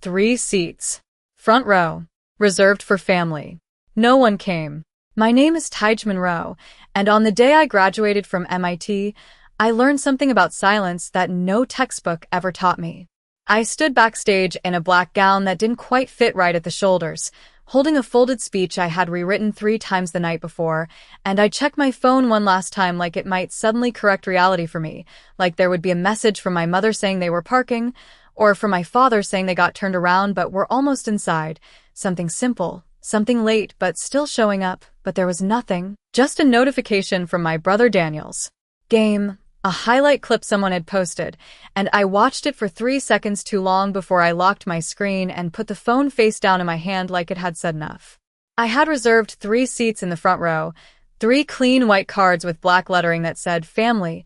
3 seats. Front row. Reserved for family. No one came. My name is Tige Monroe, and on the day I graduated from MIT, I learned something about silence that no textbook ever taught me. I stood backstage in a black gown that didn't quite fit right at the shoulders, holding a folded speech I had rewritten 3 times the night before, and I checked my phone one last time like it might suddenly correct reality for me, like there would be a message from my mother saying they were parking, or from my father saying they got turned around but were almost inside. Something simple, something late but still showing up, but there was nothing. Just a notification from my brother Daniel's game, a highlight clip someone had posted, and I watched it for 3 seconds too long before I locked my screen and put the phone face down in my hand like it had said enough. I had reserved 3 seats in the front row, 3 clean white cards with black lettering that said family,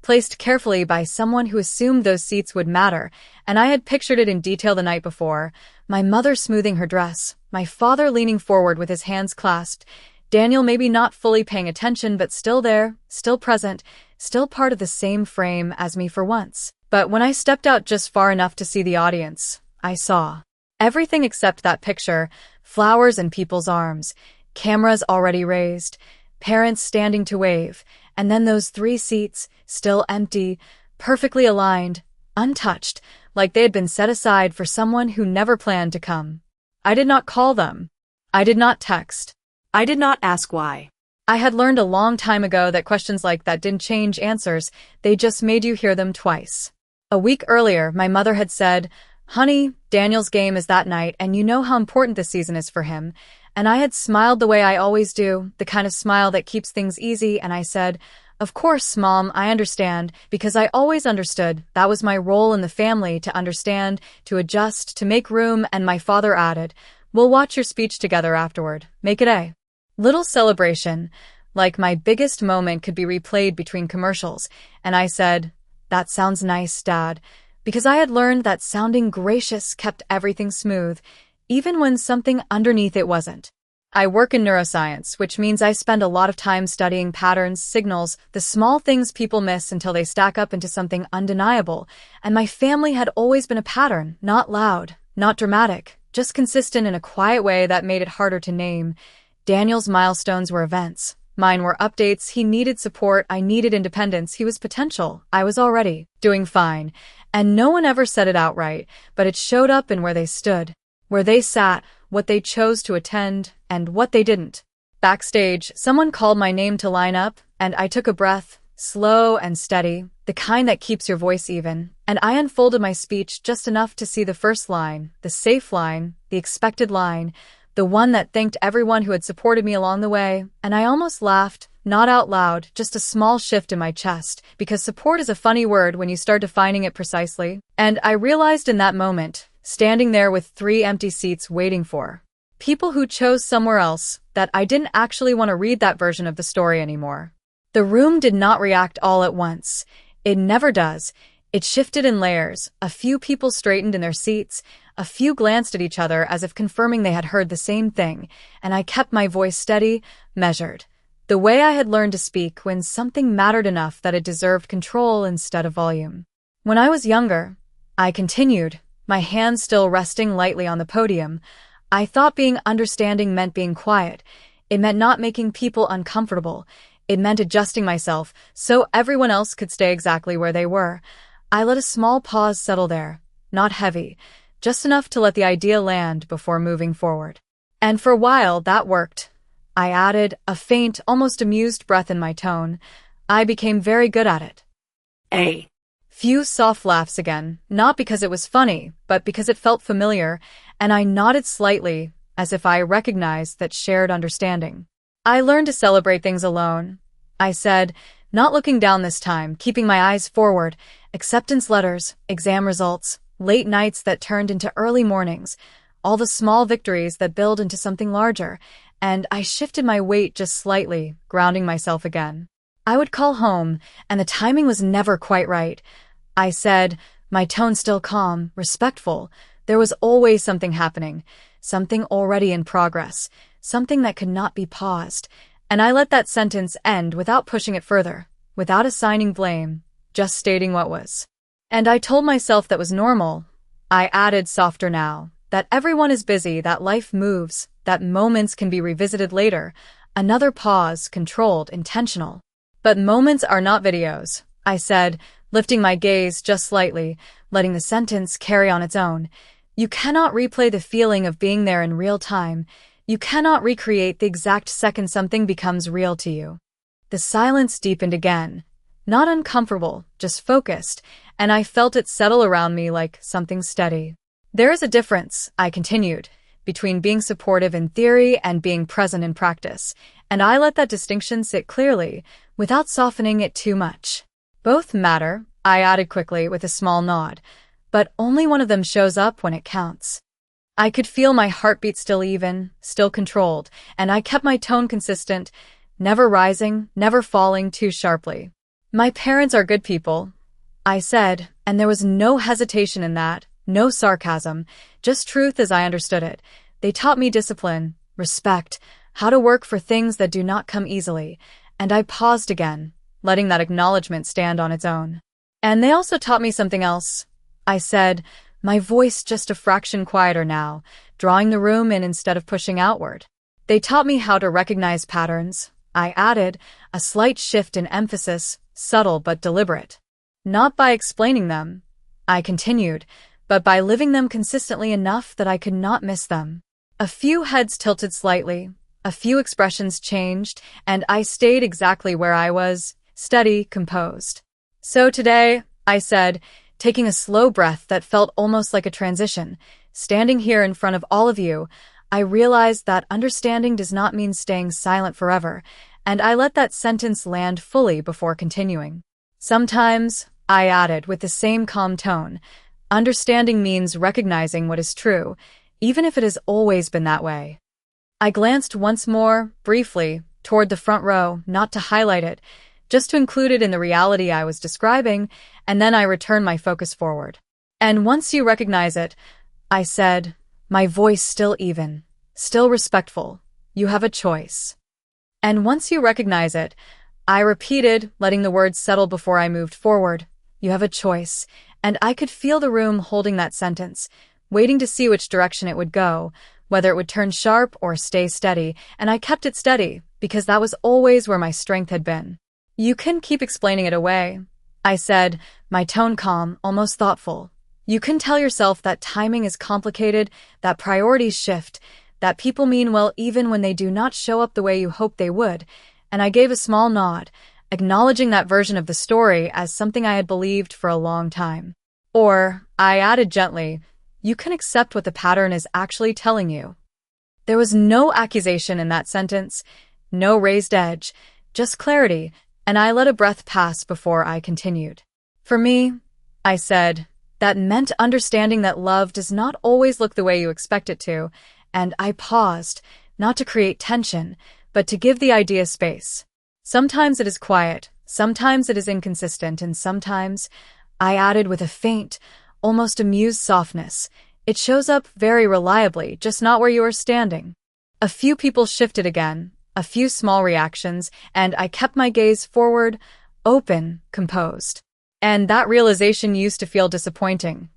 placed carefully by someone who assumed those seats would matter, and I had pictured it in detail the night before. My mother smoothing her dress, my father leaning forward with his hands clasped, Daniel maybe not fully paying attention but still there, still present, still part of the same frame as me for once. But when I stepped out just far enough to see the audience, I saw everything except that picture, flowers in people's arms, cameras already raised, parents standing to wave, and then those 3 seats, still empty, perfectly aligned, untouched, like they had been set aside for someone who never planned to come. I did not call them. I did not text. I did not ask why. I had learned a long time ago that questions like that didn't change answers, they just made you hear them twice. A week earlier, my mother had said, "Honey, Daniel's game is that night, and you know how important this season is for him." And I had smiled the way I always do, the kind of smile that keeps things easy, and I said, "Of course, Mom, I understand," because I always understood that was my role in the family, to understand, to adjust, to make room, and my father added, "We'll watch your speech together afterward. Make it a little celebration," like my biggest moment could be replayed between commercials, and I said, "That sounds nice, Dad," because I had learned that sounding gracious kept everything smooth, even when something underneath it wasn't. I work in neuroscience, which means I spend a lot of time studying patterns, signals, the small things people miss until they stack up into something undeniable, and my family had always been a pattern, not loud, not dramatic, just consistent in a quiet way that made it harder to name. Daniel's milestones were events. Mine were updates. He needed support. I needed independence. He was potential. I was already doing fine. And no one ever said it outright, but it showed up in where they stood, where they sat, what they chose to attend, and what they didn't. Backstage, someone called my name to line up, and I took a breath, slow and steady, the kind that keeps your voice even, and I unfolded my speech just enough to see the first line, the safe line, the expected line, the one that thanked everyone who had supported me along the way, and I almost laughed, not out loud, just a small shift in my chest, because support is a funny word when you start defining it precisely. And I realized in that moment, standing there with 3 empty seats waiting for people who chose somewhere else, that I didn't actually want to read that version of the story anymore. The room did not react all at once. It never does. It shifted in layers. A few people straightened in their seats. A few glanced at each other as if confirming they had heard the same thing, and I kept my voice steady, measured. The way I had learned to speak when something mattered enough that it deserved control instead of volume. When I was younger, I continued, my hands still resting lightly on the podium. I thought being understanding meant being quiet. It meant not making people uncomfortable. It meant adjusting myself so everyone else could stay exactly where they were. I let a small pause settle there, not heavy, just enough to let the idea land before moving forward. And for a while, that worked. I added a faint, almost amused breath in my tone. I became very good at it. A few soft laughs again, not because it was funny, but because it felt familiar, and I nodded slightly, as if I recognized that shared understanding. I learned to celebrate things alone, I said, not looking down this time, keeping my eyes forward. Acceptance letters, exam results, late nights that turned into early mornings, all the small victories that build into something larger, and I shifted my weight just slightly, grounding myself again. I would call home, and the timing was never quite right. I said, my tone still calm, respectful. There was always something happening, something already in progress, something that could not be paused, and I let that sentence end without pushing it further, without assigning blame, just stating what was. And I told myself that was normal. I added softer now, that everyone is busy, that life moves, that moments can be revisited later. Another pause, controlled, intentional. But moments are not videos, I said, lifting my gaze just slightly, letting the sentence carry on its own. You cannot replay the feeling of being there in real time. You cannot recreate the exact second something becomes real to you. The silence deepened again. Not uncomfortable, just focused, and I felt it settle around me like something steady. There is a difference, I continued, between being supportive in theory and being present in practice, and I let that distinction sit clearly, without softening it too much. Both matter, I added quickly with a small nod, but only one of them shows up when it counts. I could feel my heartbeat still even, still controlled, and I kept my tone consistent, never rising, never falling too sharply. My parents are good people, I said, and there was no hesitation in that, no sarcasm, just truth as I understood it. They taught me discipline, respect, how to work for things that do not come easily, and I paused again, letting that acknowledgement stand on its own. And they also taught me something else, I said, my voice just a fraction quieter now, drawing the room in instead of pushing outward. They taught me how to recognize patterns, I added, a slight shift in emphasis, subtle but deliberate. Not by explaining them, I continued, but by living them consistently enough that I could not miss them. A few heads tilted slightly, a few expressions changed, and I stayed exactly where I was, steady, composed. So today, I said, taking a slow breath that felt almost like a transition, standing here in front of all of you, I realized that understanding does not mean staying silent forever, and I let that sentence land fully before continuing. Sometimes, I added with the same calm tone, understanding means recognizing what is true, even if it has always been that way. I glanced once more, briefly, toward the front row, not to highlight it, just to include it in the reality I was describing, and then I returned my focus forward. And once you recognize it, I said, my voice still even, still respectful, you have a choice. And once you recognize it, I repeated, letting the words settle before I moved forward, you have a choice, and I could feel the room holding that sentence, waiting to see which direction it would go, whether it would turn sharp or stay steady, and I kept it steady, because that was always where my strength had been. You can keep explaining it away, I said, my tone calm, almost thoughtful. You can tell yourself that timing is complicated, that priorities shift, that people mean well even when they do not show up the way you hoped they would, and I gave a small nod, acknowledging that version of the story as something I had believed for a long time. Or, I added gently, you can accept what the pattern is actually telling you. There was no accusation in that sentence, no raised edge, just clarity, and I let a breath pass before I continued. For me, I said, that meant understanding that love does not always look the way you expect it to, and I paused, not to create tension, but to give the idea space. Sometimes it is quiet, sometimes it is inconsistent, and sometimes, I added with a faint, almost amused softness, it shows up very reliably, just not where you are standing. A few people shifted again, a few small reactions, and I kept my gaze forward, open, composed. And that realization used to feel disappointing.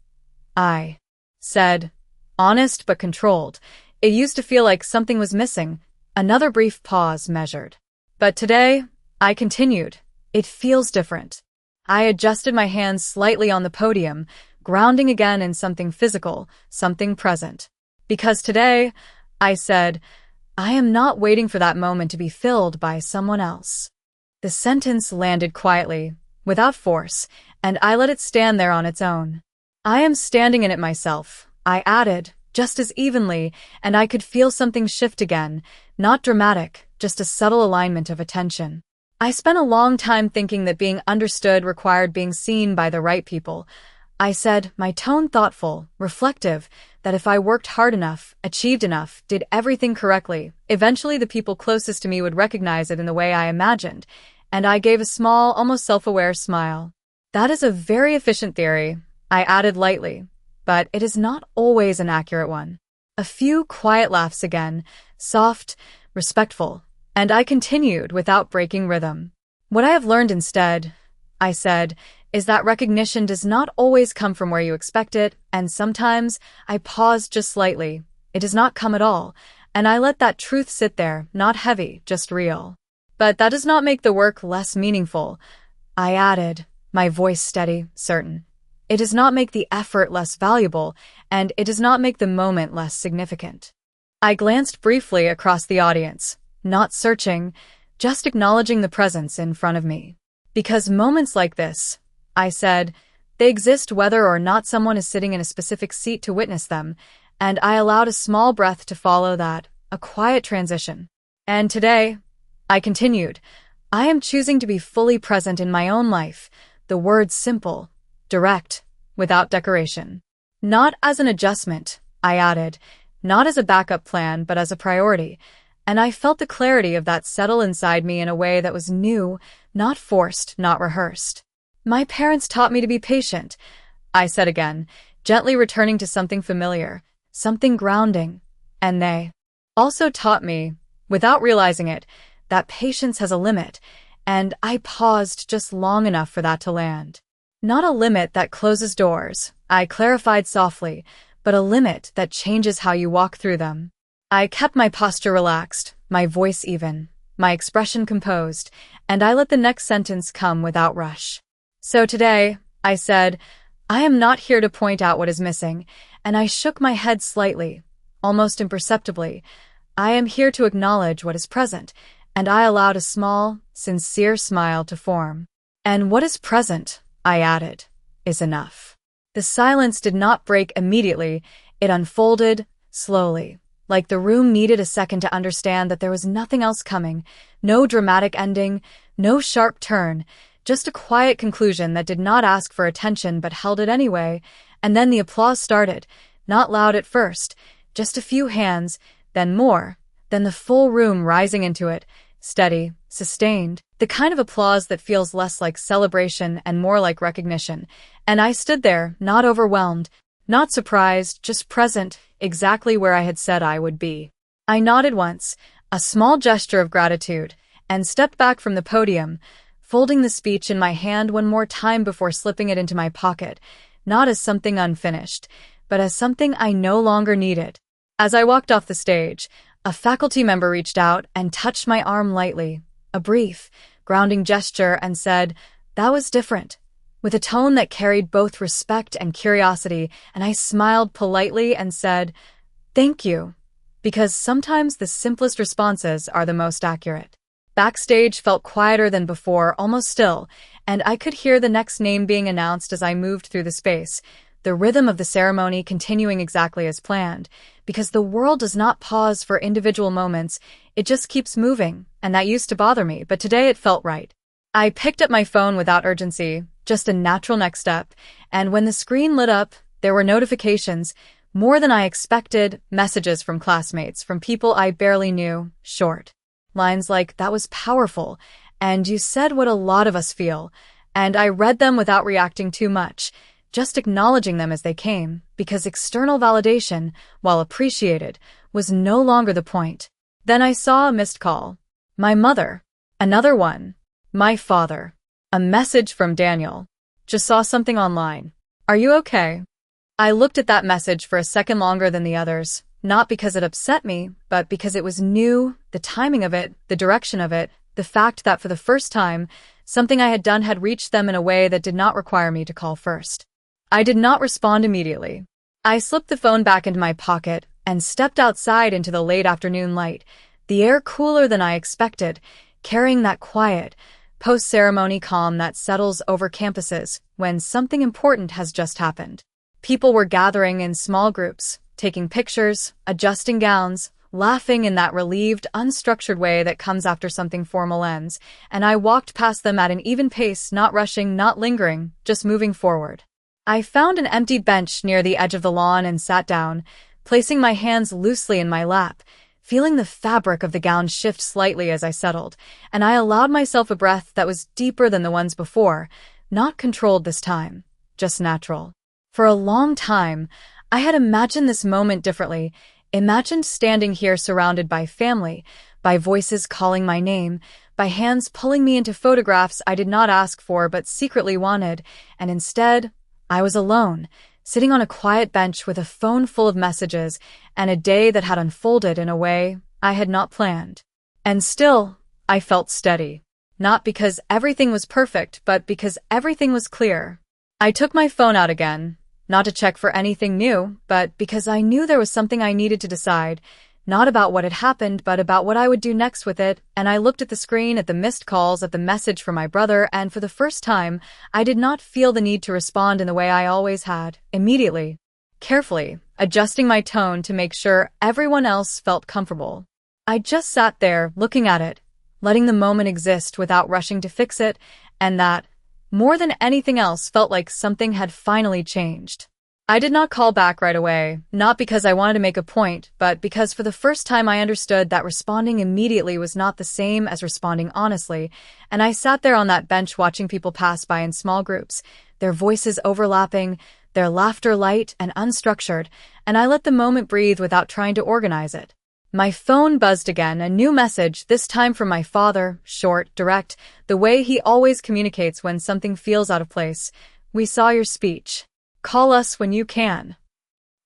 I said, honest but controlled. It used to feel like something was missing. Another brief pause measured. But today, I continued, it feels different. I adjusted my hands slightly on the podium, grounding again in something physical, something present. Because today, I said, I am not waiting for that moment to be filled by someone else. The sentence landed quietly, without force, and I let it stand there on its own. I am standing in it myself, I added, just as evenly, and I could feel something shift again, not dramatic, just a subtle alignment of attention. I spent a long time thinking that being understood required being seen by the right people. I said, my tone thoughtful, reflective, that if I worked hard enough, achieved enough, did everything correctly, eventually the people closest to me would recognize it in the way I imagined, and I gave a small, almost self-aware smile. That is a very efficient theory, I added lightly, but it is not always an accurate one. A few quiet laughs again, soft, respectful, and I continued without breaking rhythm. What I have learned instead, I said, is that recognition does not always come from where you expect it, and sometimes I pause just slightly. It does not come at all, and I let that truth sit there, not heavy, just real. But that does not make the work less meaningful, I added, my voice steady, certain. It does not make the effort less valuable, and it does not make the moment less significant. I glanced briefly across the audience, not searching, just acknowledging the presence in front of me. Because moments like this, I said, they exist whether or not someone is sitting in a specific seat to witness them, and I allowed a small breath to follow that, a quiet transition. And today, I continued, I am choosing to be fully present in my own life, the words simple, direct, without decoration. Not as an adjustment, I added, not as a backup plan, but as a priority, and I felt the clarity of that settle inside me in a way that was new, not forced, not rehearsed. My parents taught me to be patient, I said again, gently returning to something familiar, something grounding, and they also taught me, without realizing it, that patience has a limit, and I paused just long enough for that to land. Not a limit that closes doors, I clarified softly, but a limit that changes how you walk through them. I kept my posture relaxed, my voice even, my expression composed, and I let the next sentence come without rush. So today, I said, I am not here to point out what is missing, and I shook my head slightly, almost imperceptibly. I am here to acknowledge what is present, and I allowed a small, sincere smile to form. And what is present, I added, is enough. The silence did not break immediately, it unfolded, slowly, like the room needed a second to understand that there was nothing else coming, no dramatic ending, no sharp turn, just a quiet conclusion that did not ask for attention but held it anyway, and then the applause started, not loud at first, just a few hands, then more, then the full room rising into it, steady, sustained, the kind of applause that feels less like celebration and more like recognition, and I stood there, not overwhelmed, not surprised, just present, exactly where I had said I would be. I nodded once, a small gesture of gratitude, and stepped back from the podium, folding the speech in my hand one more time before slipping it into my pocket, not as something unfinished, but as something I no longer needed. As I walked off the stage, a faculty member reached out and touched my arm lightly, a brief, grounding gesture, and said, "That was different," with a tone that carried both respect and curiosity, and I smiled politely and said, "Thank you," because sometimes the simplest responses are the most accurate. Backstage felt quieter than before, almost still, and I could hear the next name being announced as I moved through the space, the rhythm of the ceremony continuing exactly as planned, because the world does not pause for individual moments, it just keeps moving, and that used to bother me, but today it felt right. I picked up my phone without urgency, just a natural next step, and when the screen lit up, there were notifications, more than I expected, messages from classmates, from people I barely knew, short lines like, "That was powerful," and "You said what a lot of us feel," and I read them without reacting too much, just acknowledging them as they came, because external validation, while appreciated, was no longer the point. Then I saw a missed call. My mother. Another one. My father. A message from Daniel. "Just saw something online. Are you okay?" I looked at that message for a second longer than the others, not because it upset me, but because it was new, the timing of it, the direction of it, the fact that for the first time, something I had done had reached them in a way that did not require me to call first. I did not respond immediately. I slipped the phone back into my pocket and stepped outside into the late afternoon light, the air cooler than I expected, carrying that quiet, post-ceremony calm that settles over campuses when something important has just happened. People were gathering in small groups, taking pictures, adjusting gowns, laughing in that relieved, unstructured way that comes after something formal ends, and I walked past them at an even pace, not rushing, not lingering, just moving forward. I found an empty bench near the edge of the lawn and sat down, placing my hands loosely in my lap, feeling the fabric of the gown shift slightly as I settled, and I allowed myself a breath that was deeper than the ones before, not controlled this time, just natural. For a long time, I had imagined this moment differently, imagined standing here surrounded by family, by voices calling my name, by hands pulling me into photographs I did not ask for but secretly wanted, and instead, I was alone, sitting on a quiet bench with a phone full of messages and a day that had unfolded in a way I had not planned. And still, I felt steady. Not because everything was perfect, but because everything was clear. I took my phone out again, not to check for anything new, but because I knew there was something I needed to decide, not about what had happened, but about what I would do next with it, and I looked at the screen, at the missed calls, at the message from my brother, and for the first time, I did not feel the need to respond in the way I always had, immediately, carefully, adjusting my tone to make sure everyone else felt comfortable. I just sat there, looking at it, letting the moment exist without rushing to fix it, and that, more than anything else, felt like something had finally changed. I did not call back right away, not because I wanted to make a point, but because for the first time I understood that responding immediately was not the same as responding honestly, and I sat there on that bench watching people pass by in small groups, their voices overlapping, their laughter light and unstructured, and I let the moment breathe without trying to organize it. My phone buzzed again, a new message, this time from my father, short, direct, the way he always communicates when something feels out of place. "We saw your speech. Call us when you can."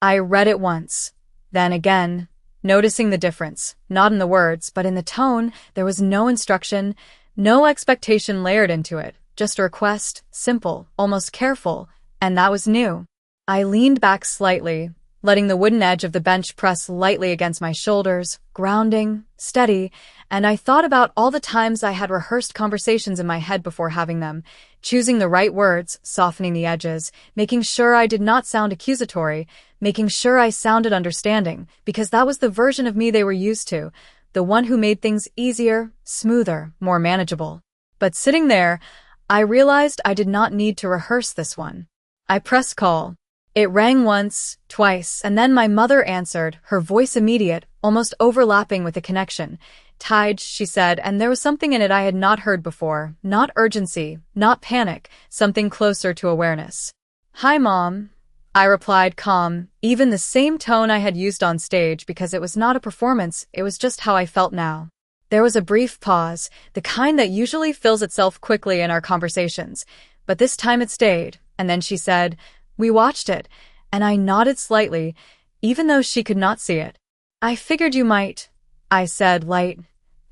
I read it once, then again, noticing the difference, not in the words, but in the tone. There was no instruction, no expectation layered into it, just a request, simple, almost careful, and that was new. I leaned back slightly, letting the wooden edge of the bench press lightly against my shoulders, grounding, steady, and I thought about all the times I had rehearsed conversations in my head before having them, choosing the right words, softening the edges, making sure I did not sound accusatory, making sure I sounded understanding, because that was the version of me they were used to, the one who made things easier, smoother, more manageable. But sitting there, I realized I did not need to rehearse this one. I pressed call. It rang once, twice, and then my mother answered, her voice immediate, almost overlapping with the connection. "Tige," she said, and there was something in it I had not heard before. Not urgency, not panic, something closer to awareness. "Hi, Mom," I replied, calm, even the same tone I had used on stage, because it was not a performance, it was just how I felt now. There was a brief pause, the kind that usually fills itself quickly in our conversations, but this time it stayed, and then she said, "We watched it," and I nodded slightly, even though she could not see it. "I figured you might," I said, light,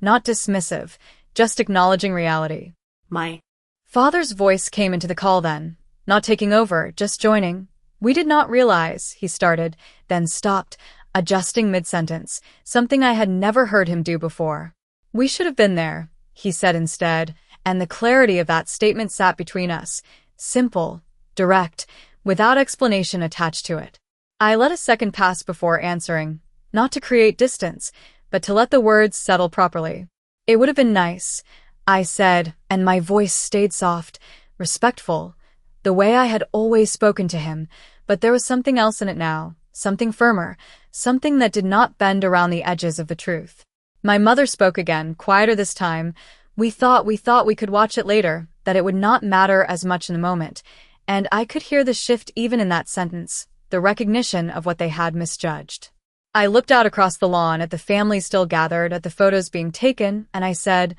not dismissive, just acknowledging reality. My Father's voice came into the call then, not taking over, just joining. "We did not realize," he started, then stopped, adjusting mid-sentence, something I had never heard him do before. "We should have been there," he said instead, and the clarity of that statement sat between us, simple, direct, without explanation attached to it. I let a second pass before answering, not to create distance, but to let the words settle properly. "It would have been nice," I said, and my voice stayed soft, respectful, the way I had always spoken to him, but there was something else in it now, something firmer, something that did not bend around the edges of the truth. My mother spoke again, quieter this time. We thought we could watch it later, that it would not matter as much in the moment, and I could hear the shift even in that sentence, the recognition of what they had misjudged. I looked out across the lawn at the family still gathered, at the photos being taken, and I said,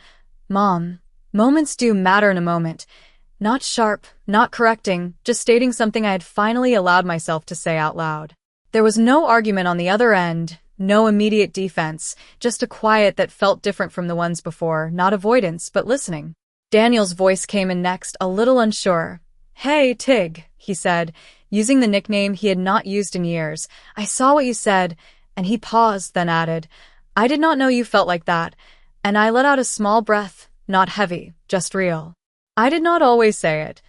"Mom, moments do matter in a moment. Not sharp, not correcting, just stating something I had finally allowed myself to say out loud." There was no argument on the other end, no immediate defense, just a quiet that felt different from the ones before, not avoidance, but listening. Daniel's voice came in next, a little unsure. "Hey, Tig," he said, using the nickname he had not used in years. "I saw what you said," and he paused, then added, "I did not know you felt like that," and I let out a small breath, not heavy, just real. "I did not always say it,"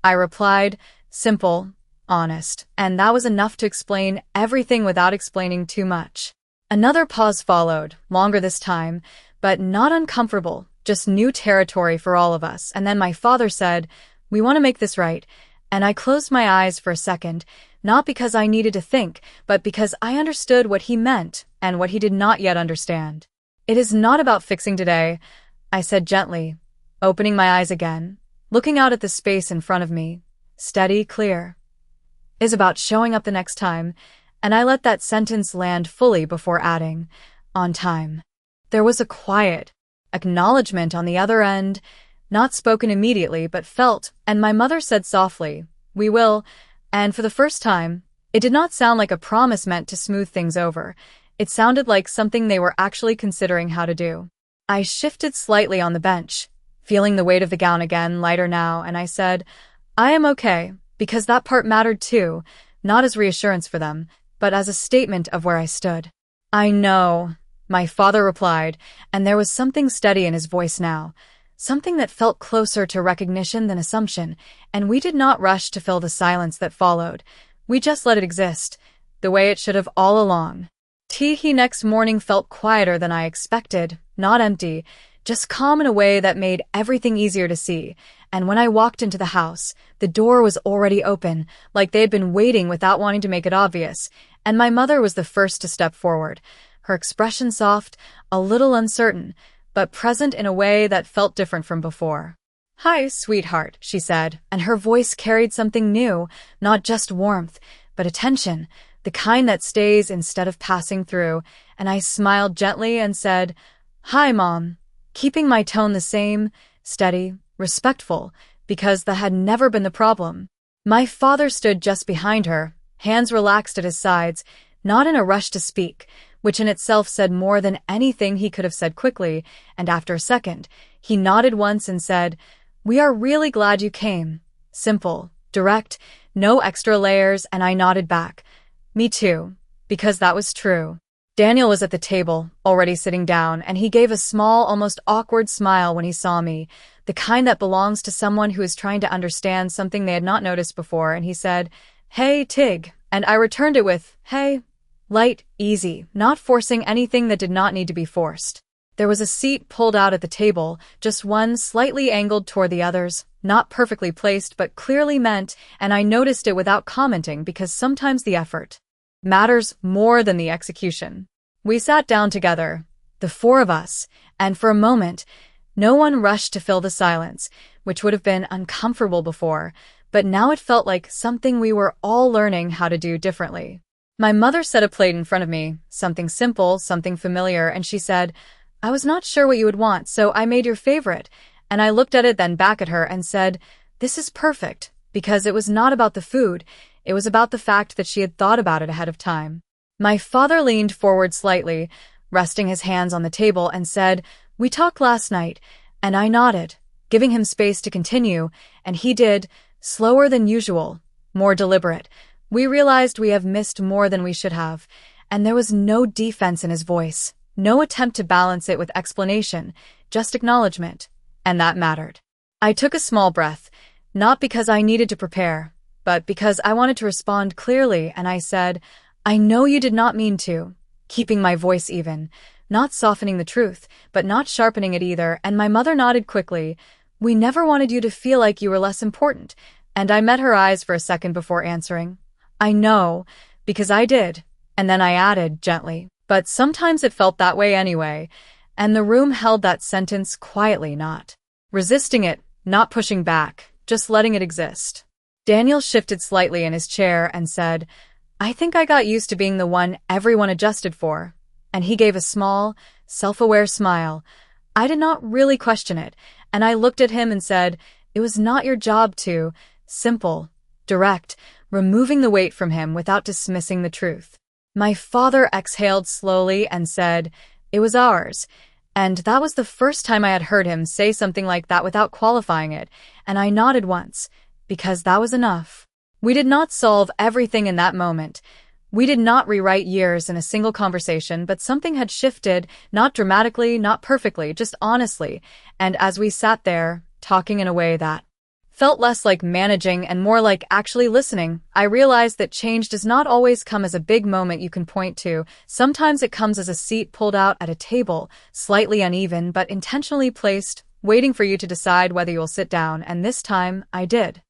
I replied, simple, honest, and that was enough to explain everything without explaining too much. Another pause followed, longer this time, but not uncomfortable, just new territory for all of us, and then my father said, "We want to make this right," and I closed my eyes for a second, not because I needed to think, but because I understood what he meant and what he did not yet understand. "It is not about fixing today," I said gently, opening my eyes again, looking out at the space in front of me, steady, clear. "It is about showing up the next time," and I let that sentence land fully before adding, "on time." There was a quiet acknowledgement on the other end, not spoken immediately but felt, and my mother said softly, "We will," and for the first time, it did not sound like a promise meant to smooth things over. It sounded like something they were actually considering how to do. I shifted slightly on the bench, feeling the weight of the gown again, lighter now, and I said, "I am okay," because that part mattered too, not as reassurance for them, but as a statement of where I stood. "I know," my father replied, and there was something steady in his voice now, something that felt closer to recognition than assumption, and we did not rush to fill the silence that followed. We just let it exist, the way it should have all along. Tige next morning felt quieter than I expected, not empty, just calm in a way that made everything easier to see, and when I walked into the house, the door was already open, like they had been waiting without wanting to make it obvious, and my mother was the first to step forward, her expression soft, a little uncertain, but present in a way that felt different from before. "Hi, sweetheart," she said, and her voice carried something new, not just warmth, but attention, the kind that stays instead of passing through, and I smiled gently and said, "Hi, Mom," keeping my tone the same, steady, respectful, because that had never been the problem. My father stood just behind her, hands relaxed at his sides, not in a rush to speak, which in itself said more than anything he could have said quickly, and after a second, he nodded once and said, "We are really glad you came." Simple, direct, no extra layers, and I nodded back. Me too, because that was true. Daniel was at the table, already sitting down, and he gave a small, almost awkward smile when he saw me, the kind that belongs to someone who is trying to understand something they had not noticed before, and he said, "Hey, Tig," and I returned it with, "Hey." Light, easy, not forcing anything that did not need to be forced. There was a seat pulled out at the table, just one slightly angled toward the others, not perfectly placed but clearly meant, and I noticed it without commenting because sometimes the effort matters more than the execution. We sat down together, the four of us, and for a moment, no one rushed to fill the silence, which would have been uncomfortable before, but now it felt like something we were all learning how to do differently. My mother set a plate in front of me, something simple, something familiar, and she said, "I was not sure what you would want, so I made your favorite." And I looked at it, then back at her, and said, "This is perfect," because it was not about the food, it was about the fact that she had thought about it ahead of time. My father leaned forward slightly, resting his hands on the table, and said, "We talked last night," and I nodded, giving him space to continue, and he did, slower than usual, more deliberate. We realized we have missed more than we should have, and there was no defense in his voice, no attempt to balance it with explanation, just acknowledgement, and that mattered. I took a small breath, not because I needed to prepare, but because I wanted to respond clearly, and I said, "I know you did not mean to," keeping my voice even, not softening the truth, but not sharpening it either, and my mother nodded quickly. "We never wanted you to feel like you were less important," and I met her eyes for a second before answering. "I know, because I did," and then I added, gently, "But sometimes it felt that way anyway," and the room held that sentence quietly, not resisting it, not pushing back, just letting it exist. Daniel shifted slightly in his chair and said, "I think I got used to being the one everyone adjusted for," and he gave a small, self-aware smile. I did not really question it, and I looked at him and said, "It was not your job to." Simple, direct, removing the weight from him without dismissing the truth. My father exhaled slowly and said, "It was ours," and that was the first time I had heard him say something like that without qualifying it, and I nodded once, because that was enough. We did not solve everything in that moment. We did not rewrite years in a single conversation, but something had shifted, not dramatically, not perfectly, just honestly, and as we sat there, talking in a way that felt less like managing and more like actually listening, I realized that change does not always come as a big moment you can point to. Sometimes it comes as a seat pulled out at a table, slightly uneven but intentionally placed, waiting for you to decide whether you'll sit down, and this time, I did.